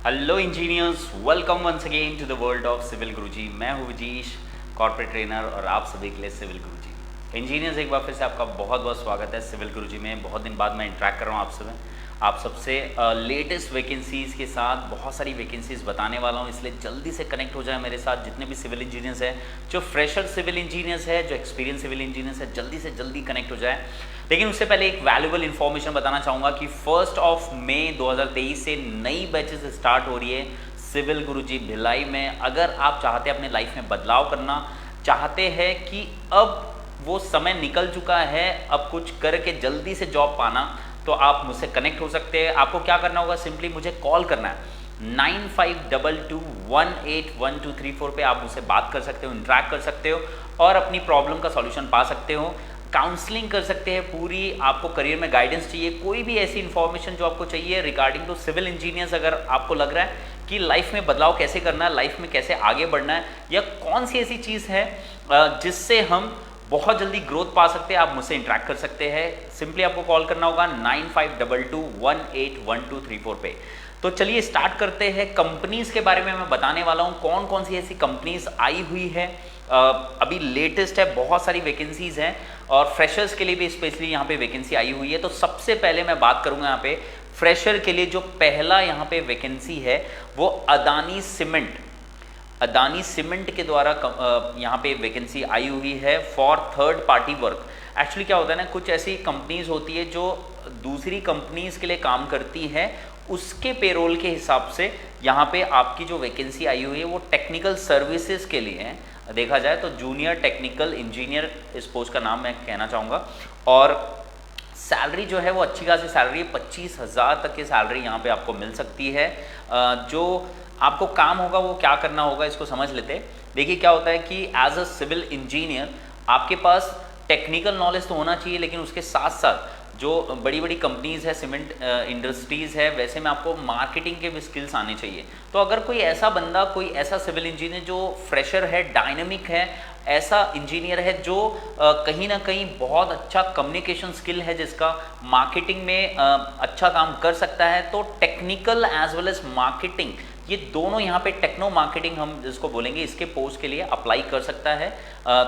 Hello engineers, welcome once again to the world of civil Guruji. मैं हूँ विजीश, corporate trainer, और आप सभी के लिए सिविल गुरुजी। इंजीनियर्स, एक बार फिर से आपका बहुत बहुत स्वागत है सिविल गुरुजी में। बहुत दिन बाद मैं इंटरेक्ट कर रहा हूँ आप सबसे लेटेस्ट वैकेंसीज़ के साथ बहुत सारी वैकेंसीज़ बताने वाला हूँ, इसलिए जल्दी से कनेक्ट हो जाए मेरे साथ। जितने भी सिविल इंजीनियर्स हैं, जो फ्रेशर सिविल इंजीनियर्स है, जो एक्सपीरियंस सिविल इंजीनियर्स है, जल्दी से जल्दी कनेक्ट हो जाए। लेकिन उससे पहले एक वैल्यूबल इन्फॉर्मेशन बताना चाहूँगा कि 1 मई 2023 से नई बैचेस स्टार्ट हो रही है सिविल गुरुजी भिलाई में। अगर आप चाहते हैं अपने लाइफ में बदलाव करना, चाहते हैं कि अब वो समय निकल चुका है, अब कुछ करके जल्दी से जॉब पाना, तो आप मुझसे कनेक्ट हो सकते हैं। आपको क्या करना होगा, सिंपली मुझे कॉल करना है 9522181234 पे। आप मुझसे बात कर सकते हो, इंटरेक्ट कर सकते हो और अपनी प्रॉब्लम का सॉल्यूशन पा सकते हो, काउंसलिंग कर सकते हैं पूरी। आपको करियर में गाइडेंस चाहिए, कोई भी ऐसी इन्फॉर्मेशन जो आपको चाहिए रिगार्डिंग टू सिविल इंजीनियर्स, अगर आपको लग रहा है कि लाइफ में बदलाव कैसे करना है, लाइफ में कैसे आगे बढ़ना है, या कौन सी ऐसी चीज़ है जिससे हम बहुत जल्दी ग्रोथ पा सकते हैं, आप मुझसे इंटरेक्ट कर सकते हैं। सिंपली आपको कॉल करना होगा 9522181234 पे। तो चलिए स्टार्ट करते हैं। कंपनीज़ के बारे में मैं बताने वाला हूँ, कौन कौन सी ऐसी कंपनीज आई हुई है, अभी लेटेस्ट है, बहुत सारी वैकेंसीज हैं और फ्रेशर्स के लिए भी स्पेशली यहाँ पे वैकेंसी आई हुई है। तो सबसे पहले मैं बात करूँगा यहाँ पे फ्रेशर के लिए जो पहला यहाँ पे वैकेंसी है वो अदानी सीमेंट के द्वारा यहाँ पे वैकेंसी आई हुई है for third party work. Actually क्या होता है ना, कुछ ऐसी कंपनीज होती है जो दूसरी कंपनीज के लिए काम करती है, उसके पेरोल के हिसाब से यहाँ पे आपकी जो वैकेंसी आई हुई है वो टेक्निकल सर्विसेज के लिए है। देखा जाए तो जूनियर टेक्निकल इंजीनियर इस पोस्ट का नाम मैं कहना चाहूँगा। और सैलरी जो है वो अच्छी खासी सैलरी है, 25,000 तक की सैलरी यहाँ पे आपको मिल सकती है। जो आपको काम होगा वो क्या करना होगा, इसको समझ लेते हैं। देखिए क्या होता है कि एज अ सिविल इंजीनियर आपके पास टेक्निकल नॉलेज तो होना चाहिए, लेकिन उसके साथ साथ जो बड़ी बड़ी कंपनीज़ है, सीमेंट इंडस्ट्रीज़ है, वैसे में आपको मार्केटिंग के भी स्किल्स आने चाहिए। तो अगर कोई ऐसा बंदा, कोई ऐसा सिविल इंजीनियर जो फ्रेशर है, डायनामिक है, ऐसा इंजीनियर है जो कहीं ना कहीं बहुत अच्छा कम्युनिकेशन स्किल है, जिसका मार्केटिंग में अच्छा काम कर सकता है, तो technical as well as marketing, ये दोनों यहाँ पे टेक्नो मार्केटिंग हम जिसको बोलेंगे, इसके पोस्ट के लिए अप्लाई कर सकता है।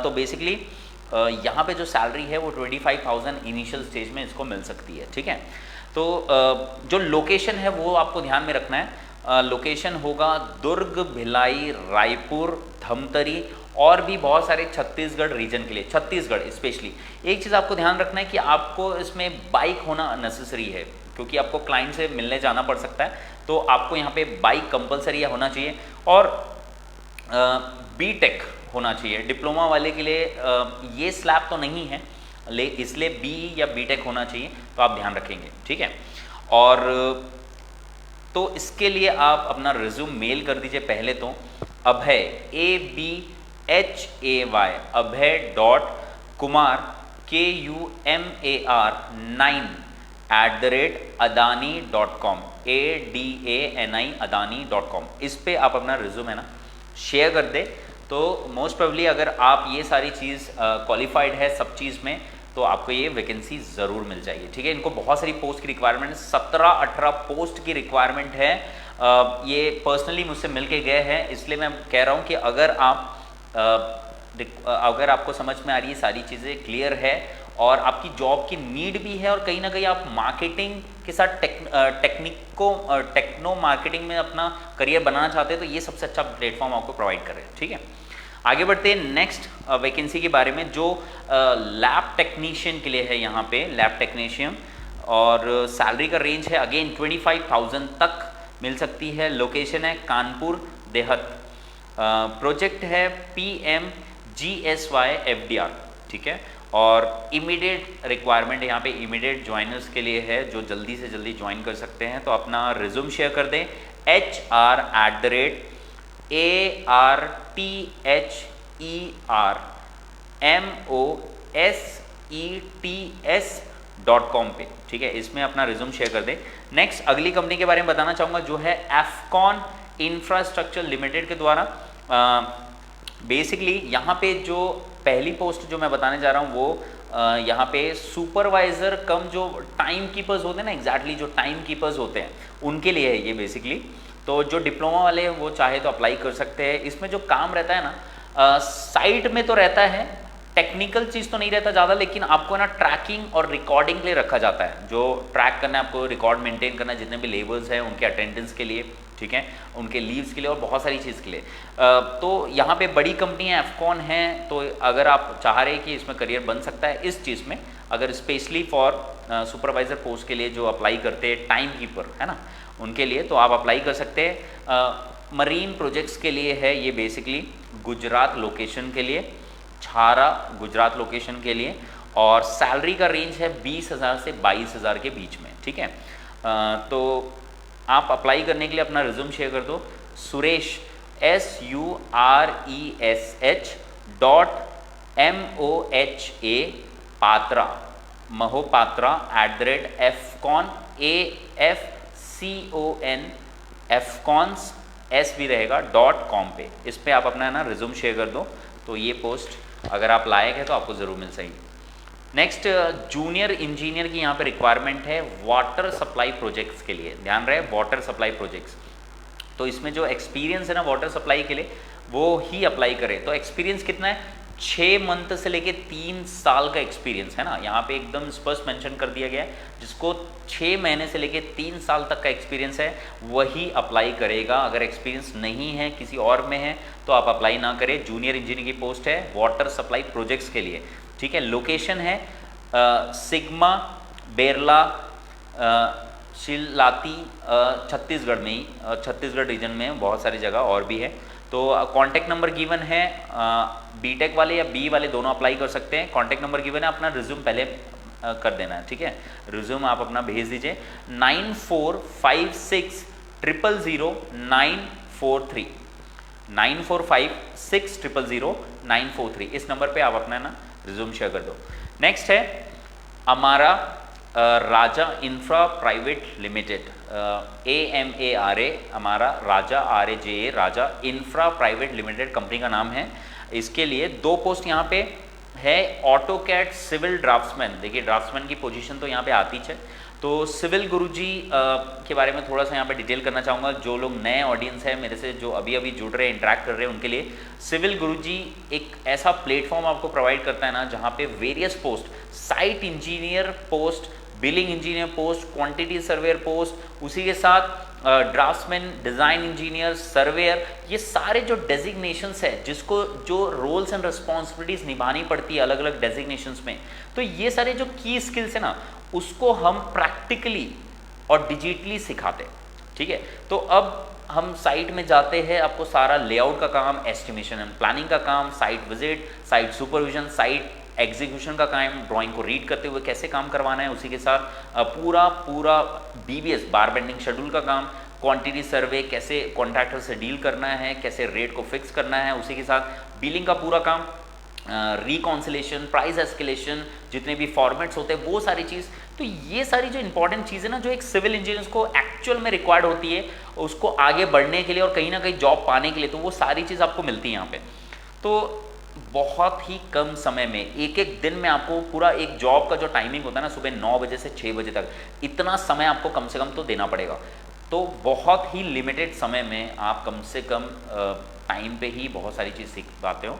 तो बेसिकली यहाँ पे जो सैलरी है वो 25,000 इनिशियल स्टेज में इसको मिल सकती है, ठीक है। तो जो लोकेशन है वो आपको ध्यान में रखना है। लोकेशन होगा दुर्ग, भिलाई, रायपुर, धमतरी और भी बहुत सारे छत्तीसगढ़ रीजन के लिए, छत्तीसगढ़ स्पेशली। एक चीज़ आपको ध्यान रखना है कि आपको इसमें बाइक होना नेसेसरी है, क्योंकि आपको क्लाइंट से मिलने जाना पड़ सकता है, तो आपको यहाँ पे बाइक कंपलसरी होना चाहिए। और बीटेक होना चाहिए, डिप्लोमा वाले के लिए ये स्लैब तो नहीं है, इसलिए बी या बीटेक होना चाहिए, तो आप ध्यान रखेंगे, ठीक है। और तो इसके लिए आप अपना रिज्यूम मेल कर दीजिए पहले तो अभय ABHAY अभय.kumar KUMAR9@adani.com ADANI adani.com। इस पे आप अपना रिज्यूम है ना शेयर कर दे, तो मोस्ट प्रोबेबली अगर आप ये सारी चीज़ क्वालिफाइड है सब चीज़ में, तो आपको ये वैकेंसी ज़रूर मिल जाएगी, ठीक है। इनको बहुत सारी पोस्ट की रिक्वायरमेंट, 17-18 पोस्ट की रिक्वायरमेंट है। ये पर्सनली मुझसे मिल के गए हैं, इसलिए मैं कह रहा हूँ कि अगर आपको समझ में आ रही है, सारी चीज़ें क्लियर है और आपकी जॉब की नीड भी है, और कहीं ना कहीं आप मार्केटिंग के साथ टेक्नो मार्केटिंग में अपना करियर बनाना चाहते हैं, तो ये सबसे अच्छा प्लेटफॉर्म आपको प्रोवाइड कर रहे हैं, ठीक है। आगे बढ़ते हैं नेक्स्ट वैकेंसी के बारे में, जो लैब टेक्नीशियन के लिए है। यहाँ पे लैब टेक्नीशियन और सैलरी का रेंज है अगेन 25,000 तक मिल सकती है। लोकेशन है कानपुर देहत। प्रोजेक्ट है PMGSY FDR, ठीक है। और इमीडिएट रिक्वायरमेंट यहाँ पे इमीडिएट ज्वाइनर्स के लिए है, जो जल्दी से जल्दी ज्वाइन कर सकते हैं। तो अपना रिज्यूम शेयर कर दें HR@ARTHERMOSETS.com पे, ठीक है। इसमें अपना रिज्यूम शेयर कर दें। नेक्स्ट अगली कंपनी के बारे में बताना चाहूँगा, जो है एफकॉन इंफ्रास्ट्रक्चर लिमिटेड के द्वारा। बेसिकली यहाँ पे जो पहली पोस्ट जो मैं बताने जा रहा हूँ वो यहाँ पे सुपरवाइजर कम जो टाइम कीपर्स होते हैं ना, एग्जैक्टली जो टाइम कीपर्स होते हैं उनके लिए है ये बेसिकली। तो जो डिप्लोमा वाले वो चाहे तो अप्लाई कर सकते हैं। इसमें जो काम रहता है ना, साइट में तो रहता है, टेक्निकल चीज़ तो नहीं रहता ज़्यादा, लेकिन आपको ना ट्रैकिंग और रिकॉर्डिंग के लिए रखा जाता है। जो ट्रैक करना है, आपको रिकॉर्ड मेंटेन करना है, जितने भी लेबर्स हैं उनके अटेंडेंस के लिए, ठीक है, उनके लीव्स के लिए और बहुत सारी चीज़ के लिए। तो यहाँ पे बड़ी कंपनियाँ एफकॉन हैं, तो अगर आप चाह रहे हैं कि इसमें करियर बन सकता है इस चीज़ में, अगर स्पेशली फॉर सुपरवाइज़र पोस्ट के लिए जो अप्लाई करते हैं, टाइम कीपर है ना, उनके लिए तो आप अप्लाई कर सकते हैं। मरीन प्रोजेक्ट्स के लिए है ये, बेसिकली गुजरात लोकेशन के लिए, छारा गुजरात लोकेशन के लिए, और सैलरी का रेंज है 20,000 से 22,000 के बीच में, ठीक है। तो आप अप्लाई करने के लिए अपना रिज्यूम शेयर कर दो। Suresh SURESH.MOHA Patra Mohapatra @fcon AFCON S भी रहेगा .com पे, इस पर आप अपना ना रिज्यूम शेयर कर दो। तो ये पोस्ट अगर आप लायक है तो आपको ज़रूर मिल सकेगी। नेक्स्ट, जूनियर इंजीनियर की यहाँ पे रिक्वायरमेंट है वाटर सप्लाई प्रोजेक्ट्स के लिए। ध्यान रहे, वाटर सप्लाई प्रोजेक्ट्स, तो इसमें जो एक्सपीरियंस है ना वाटर सप्लाई के लिए, वो ही अप्लाई करें। तो एक्सपीरियंस कितना है, 6 मंथ से लेके 3 साल का एक्सपीरियंस है ना, यहाँ पे एकदम स्पष्ट मेंशन कर दिया गया है। जिसको 6 महीने से लेके 3 साल तक का एक्सपीरियंस है वही अप्लाई करेगा। अगर एक्सपीरियंस नहीं है, किसी और में है, तो आप अप्लाई ना करें। जूनियर इंजीनियर की पोस्ट है वाटर सप्लाई प्रोजेक्ट्स के लिए, ठीक है। लोकेशन है सिग्मा बेरला शिलाती, छत्तीसगढ़ में ही, छत्तीसगढ़ रीजन में बहुत सारी जगह और भी है। तो कॉन्टैक्ट नंबर गिवन है, बीटेक वाले या बी वाले दोनों अप्लाई कर सकते हैं। कॉन्टैक्ट नंबर गिवन है, अपना रिज्यूम पहले कर देना है, ठीक है। रिज्यूम आप अपना भेज दीजिए 9456000943 9456000943 इस नंबर पे आप अपना ना रिज्यूम शेयर कर दो। नेक्स्ट है Amara Raja infra private limited, AMARA, हमारा राजा RAJA राजा इंफ्रा प्राइवेट लिमिटेड कंपनी का नाम है। इसके लिए 2 पोस्ट यहाँ पे है। ऑटोकैड सिविल ड्राफ्ट्समैन, देखिए ड्राफ्ट्समैन की पोजीशन तो यहाँ पे आती है। तो सिविल गुरुजी के बारे में थोड़ा सा यहाँ पे डिटेल करना चाहूँगा। जो लोग नए ऑडियंस है मेरे से, जो अभी अभी जुड़ रहे हैं, इंटरेक्ट कर रहे हैं, उनके लिए सिविल गुरुजी एक ऐसा प्लेटफॉर्म आपको प्रोवाइड करता है ना, जहाँ पे various post, site engineer post, billing engineer post, quantity surveyor post, उसी के साथ ड्राफ्ट्समैन, डिज़ाइन इंजीनियर, सर्वेयर, ये सारे जो डेजिग्नेशंस है, जिसको जो रोल्स एंड रिस्पॉन्सिबिलिटीज़ निभानी पड़ती है अलग अलग डेजिग्नेशंस में, तो ये सारे जो की स्किल्स है ना, उसको हम प्रैक्टिकली और डिजिटली सिखाते हैं, ठीक है। तो अब हम साइट में जाते हैं, आपको सारा लेआउट का काम, एस्टिमेशन एंड प्लानिंग का काम, site visit, site supervision, site execution का काम, ड्राइंग को रीड करते हुए कैसे काम करवाना है, उसी के साथ पूरा BBS बार बेंडिंग शेड्यूल का काम, क्वांटिटी सर्वे, कैसे कॉन्ट्रैक्टर से डील करना है, कैसे रेट को फिक्स करना है, उसी के साथ बिलिंग का पूरा काम, रिकॉन्सिलेशन, प्राइस एस्केलेशन, जितने भी फॉर्मेट्स होते हैं वो सारी चीज़। तो ये सारी जो इंपॉर्टेंट चीज़ें ना, जो एक सिविल इंजीनियर्स को एक्चुअल में रिक्वायर्ड होती है उसको आगे बढ़ने के लिए और कहीं ना कहीं जॉब पाने के लिए, तो वो सारी चीज़ आपको मिलती है यहाँ पे। तो बहुत ही कम समय में, एक दिन में आपको पूरा एक जॉब का जो टाइमिंग होता है ना, सुबह 9 बजे से 6 बजे तक, इतना समय आपको कम से कम तो देना पड़ेगा। तो बहुत ही लिमिटेड समय में आप कम से कम टाइम पे ही बहुत सारी चीज़ सीख पाते हो।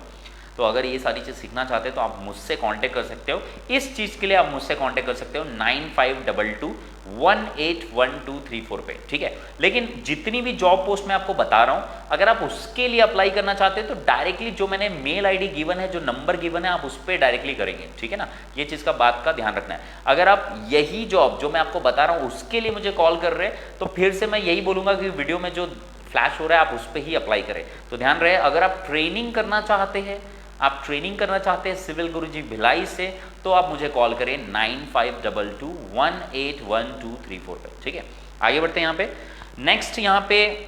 तो अगर ये सारी चीज़ सीखना चाहते हो तो आप मुझसे कांटेक्ट कर सकते हो। इस चीज़ के लिए आप मुझसे कांटेक्ट कर सकते हो 9522181234 पे, ठीक है। लेकिन जितनी भी जॉब पोस्ट मैं आपको बता रहा हूँ, अगर आप उसके लिए अप्लाई करना चाहते हो तो डायरेक्टली जो मैंने मेल ID गिवन है, जो नंबर गिवन है, आप उस पर डायरेक्टली करेंगे, ठीक है ना। ये चीज़ का बात का ध्यान रखना है। अगर आप यही जॉब जो मैं आपको बता रहा हूँ उसके लिए मुझे कॉल कर रहे हैं, तो फिर से मैं यही बोलूँगा कि वीडियो में जो फ्लैश हो रहा है आप उस पर ही अप्लाई करें। तो ध्यान रहे, अगर आप ट्रेनिंग करना चाहते हैं, सिविल गुरुजी भिलाई से, तो आप मुझे कॉल करें 9522181234 पे, ठीक है। आगे बढ़ते हैं यहाँ पे। नेक्स्ट यहाँ पे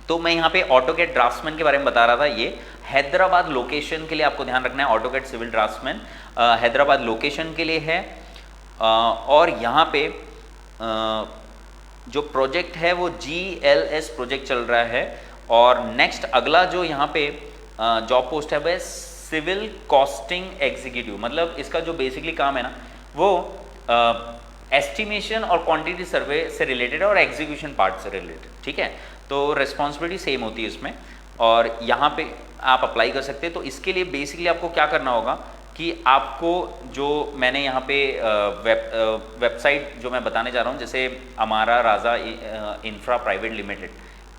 तो मैं यहाँ पे ऑटोकैड ड्राफ्ट्समैन के बारे में बता रहा था। ये हैदराबाद लोकेशन के लिए आपको ध्यान रखना है। AutoCAD civil draftsman Hyderabad location के लिए है। और यहाँ पे जो प्रोजेक्ट है वो GLS प्रोजेक्ट चल रहा है। और नेक्स्ट अगला जो यहाँ पे जॉब पोस्ट है वह सिविल कॉस्टिंग एग्जीक्यूटिव, मतलब इसका जो बेसिकली काम है ना, वो एस्टिमेशन और क्वांटिटी सर्वे से रिलेटेड और एग्जीक्यूशन पार्ट से रिलेटेड, ठीक है। तो रिस्पॉन्सिबिलिटी सेम होती है इसमें, और यहाँ पे आप अप्लाई कर सकते हैं। तो इसके लिए बेसिकली आपको क्या करना होगा कि आपको जो मैंने यहाँ पे वेबसाइट जो मैं बताने जा रहा हूँ, जैसे Amara Raja infra private limited,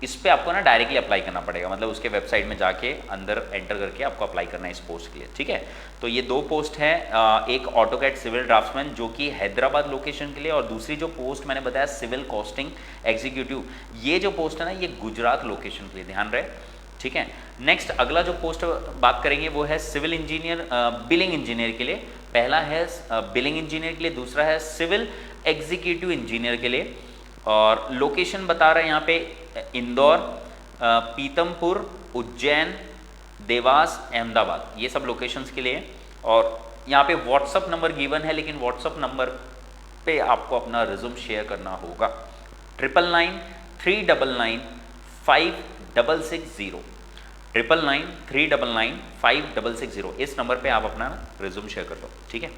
इस पे आपको ना डायरेक्टली अप्लाई करना पड़ेगा, मतलब उसके वेबसाइट में जाके अंदर एंटर करके आपको अप्लाई करना है इस पोस्ट के लिए, ठीक है। तो ये दो पोस्ट हैं, एक ऑटोकैड सिविल ड्राफ्ट्समैन जो कि हैदराबाद लोकेशन के लिए, और दूसरी जो पोस्ट मैंने बताया सिविल कॉस्टिंग एग्जीक्यूटिव, ये जो पोस्ट है ना ये गुजरात लोकेशन के लिए, ध्यान रहे, ठीक है। नेक्स्ट अगला जो पोस्ट बात करेंगे वो है सिविल इंजीनियर बिलिंग इंजीनियर के लिए। पहला है बिलिंग इंजीनियर के लिए, दूसरा है सिविल एग्जीक्यूटिव इंजीनियर के लिए। और लोकेशन बता रहे हैं यहाँ पे इंदौर, पीतमपुर, उज्जैन, देवास, अहमदाबाद, ये सब लोकेशंस के लिए। और यहाँ पे व्हाट्सअप नंबर गिवन है, लेकिन व्हाट्सअप नंबर पे आपको अपना रिज्यूम शेयर करना होगा 9993995660 9993995660, इस नंबर पे आप अपना रिज्यूम शेयर कर दो, ठीक है।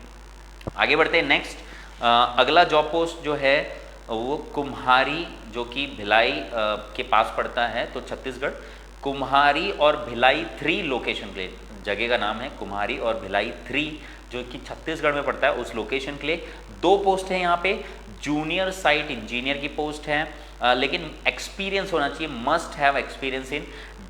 आगे बढ़ते हैं। नेक्स्ट अगला जॉब पोस्ट जो है वो कुम्हारी, जो कि भिलाई के पास पड़ता है, तो छत्तीसगढ़, कुम्हारी और भिलाई 3 लोकेशन के लिए, जगह का नाम है कुम्हारी और भिलाई 3 जो कि छत्तीसगढ़ में पड़ता है, उस लोकेशन के लिए 2 पोस्ट है यहाँ पे। जूनियर साइट इंजीनियर की पोस्ट है, लेकिन एक्सपीरियंस होना चाहिए, must have experience in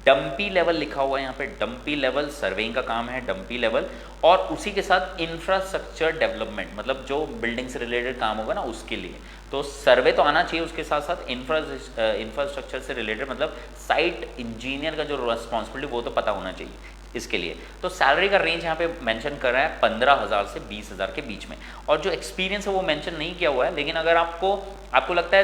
dumpy level लिखा हुआ है यहाँ पे, डंपी लेवल सर्वेइंग का काम है, डंपी लेवल, और उसी के साथ इंफ्रास्ट्रक्चर डेवलपमेंट, मतलब जो बिल्डिंग से रिलेटेड काम होगा ना उसके लिए, तो सर्वे तो आना चाहिए, उसके साथ साथ इंफ्रास्ट्रक्चर से रिलेटेड, मतलब साइट इंजीनियर का जो रिस्पॉन्सिबिलिटी वो तो पता होना चाहिए इसके लिए। तो सैलरी का रेंज यहाँ पे मेंशन कर रहा है 15,000 से 20,000 के बीच में, और जो एक्सपीरियंस है वो मेंशन नहीं किया हुआ है, लेकिन अगर आपको लगता है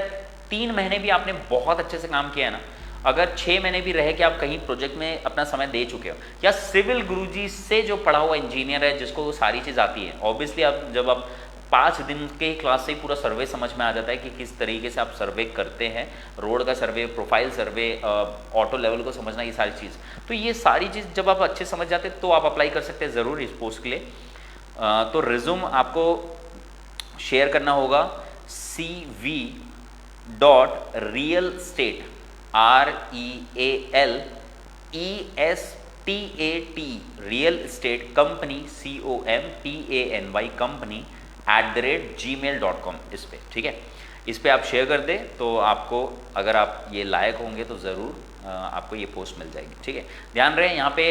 3 महीने भी आपने बहुत अच्छे से काम किया है ना, अगर 6 महीने भी रहे कि आप कहीं प्रोजेक्ट में अपना समय दे चुके हो, या सिविल गुरुजी से जो पढ़ा हुआ इंजीनियर है जिसको वो सारी चीज़ आती है, ऑब्वियसली आप जब आप 5 दिन के क्लास से ही पूरा सर्वे समझ में आ जाता है कि किस तरीके से आप सर्वे करते हैं, रोड का सर्वे, प्रोफाइल सर्वे, ऑटो लेवल को समझना, ये सारी चीज़, तो ये सारी चीज़ जब आप अच्छे समझ जाते हैं तो आप अप्लाई कर सकते हैं ज़रूर इस पोस्ट के लिए। तो रिज्यूम आपको शेयर करना होगा cv.realestate REALESTAT real estate company company @gmail.com, इस पे, ठीक है। इस पे आप शेयर कर दें तो आपको, अगर आप ये लायक होंगे तो ज़रूर आपको ये पोस्ट मिल जाएगी, ठीक है। ध्यान रहे यहाँ पे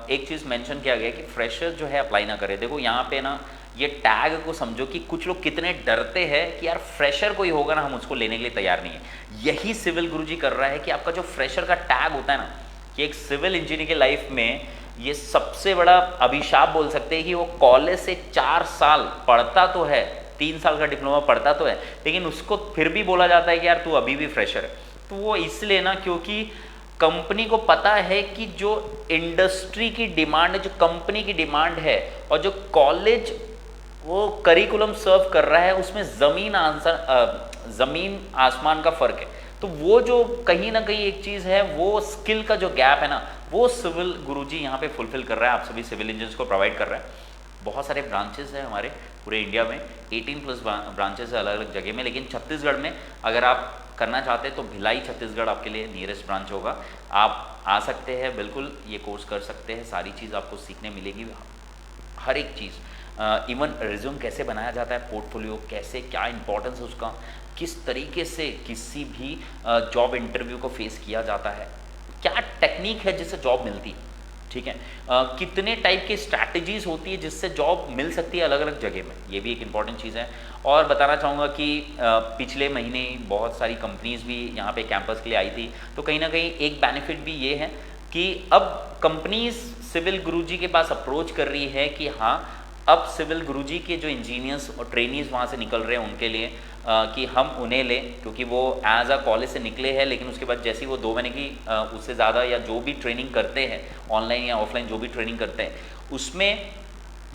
एक चीज़ मेंशन किया गया कि फ्रेशर जो है अप्लाई ना करें। देखो यहाँ पे ना ये टैग को समझो कि कुछ लोग कितने डरते हैं कि यार फ्रेशर कोई होगा ना हम उसको लेने के लिए तैयार नहीं है। यही सिविल गुरुजी कर रहा है कि आपका जो फ्रेशर का टैग होता है ना, कि एक सिविल इंजीनियर की लाइफ में ये सबसे बड़ा अभिशाप बोल सकते हैं कि वो कॉलेज से 4 साल पढ़ता तो है, 3 साल का डिप्लोमा पढ़ता तो है, लेकिन उसको फिर भी बोला जाता है कि यार तू अभी भी फ्रेशर है। तो वो इसलिए ना क्योंकि कंपनी को पता है कि जो इंडस्ट्री की डिमांड, जो कंपनी की डिमांड है, और जो कॉलेज वो करिकुलम सर्व कर रहा है, उसमें ज़मीन आसमान का फ़र्क है। तो वो जो कहीं ना कहीं एक चीज़ है, वो स्किल का जो गैप है ना, वो सिविल गुरुजी यहाँ पे फुलफिल कर रहा है, आप सभी सिविल इंजीनियर्स को प्रोवाइड कर रहा है। बहुत सारे ब्रांचेस हैं हमारे पूरे इंडिया में, 18+ ब्रांचेस है अलग अलग जगह में, लेकिन छत्तीसगढ़ में अगर आप करना चाहते हैं तो भिलाई छत्तीसगढ़ आपके लिए नियरेस्ट ब्रांच होगा। आप आ सकते हैं, बिल्कुल ये कोर्स कर सकते हैं, सारी चीज़ आपको सीखने मिलेगी, हर एक चीज़, इवन रिज्यूम कैसे बनाया जाता है, पोर्टफोलियो कैसे, क्या इंपॉर्टेंस है उसका, किस तरीके से किसी भी जॉब इंटरव्यू को फेस किया जाता है, क्या टेक्निक है जिससे जॉब मिलती, ठीक है, कितने टाइप की स्ट्रैटेजीज होती है जिससे जॉब मिल सकती है अलग अलग जगह में, ये भी एक इम्पॉर्टेंट चीज़ है। और बताना चाहूँगा कि पिछले महीने बहुत सारी कंपनीज भी यहाँ पे कैंपस के लिए आई थी, तो कहीं ना कहीं एक बेनिफिट भी ये है कि अब कंपनीज सिविल गुरुजी के पास अप्रोच कर रही है कि हाँ अब सिविल गुरुजी के जो इंजीनियर्स और ट्रेनीज वहाँ से निकल रहे हैं उनके लिए कि हम उन्हें लें, क्योंकि वो एज अ कॉलेज से निकले हैं, लेकिन उसके बाद जैसे ही वो 2 महीने की उससे ज़्यादा या जो भी ट्रेनिंग करते हैं, ऑनलाइन या ऑफलाइन जो भी ट्रेनिंग करते हैं, उसमें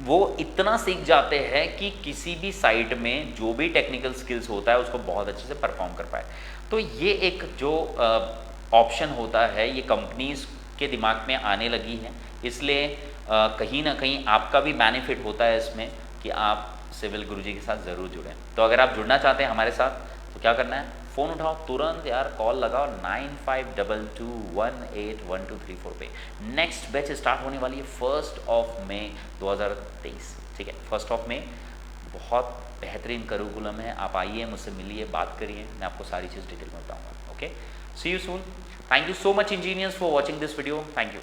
वो इतना सीख जाते हैं कि किसी भी साइट में जो भी टेक्निकल स्किल्स होता है उसको बहुत अच्छे से परफॉर्म कर पाए। तो ये एक जो ऑप्शन होता है ये कंपनीज के दिमाग में आने लगी है, इसलिए कहीं ना कहीं आपका भी बेनिफिट होता है इसमें कि आप सिविल गुरुजी के साथ ज़रूर जुड़ें। तो अगर आप जुड़ना चाहते हैं हमारे साथ तो क्या करना है, फ़ोन उठाओ तुरंत यार, कॉल लगाओ 9522181234 पे। नेक्स्ट बैच स्टार्ट होने वाली है 1 मई 2023, ठीक है, 1 मई। बहुत बेहतरीन करिकुलम है, आप आइए, मुझसे मिलिए, बात करिए, मैं आपको सारी चीज़ डिटेल में बताऊँगा। Okay, see you soon. Thank you so much engineers for watching this video. Thank you.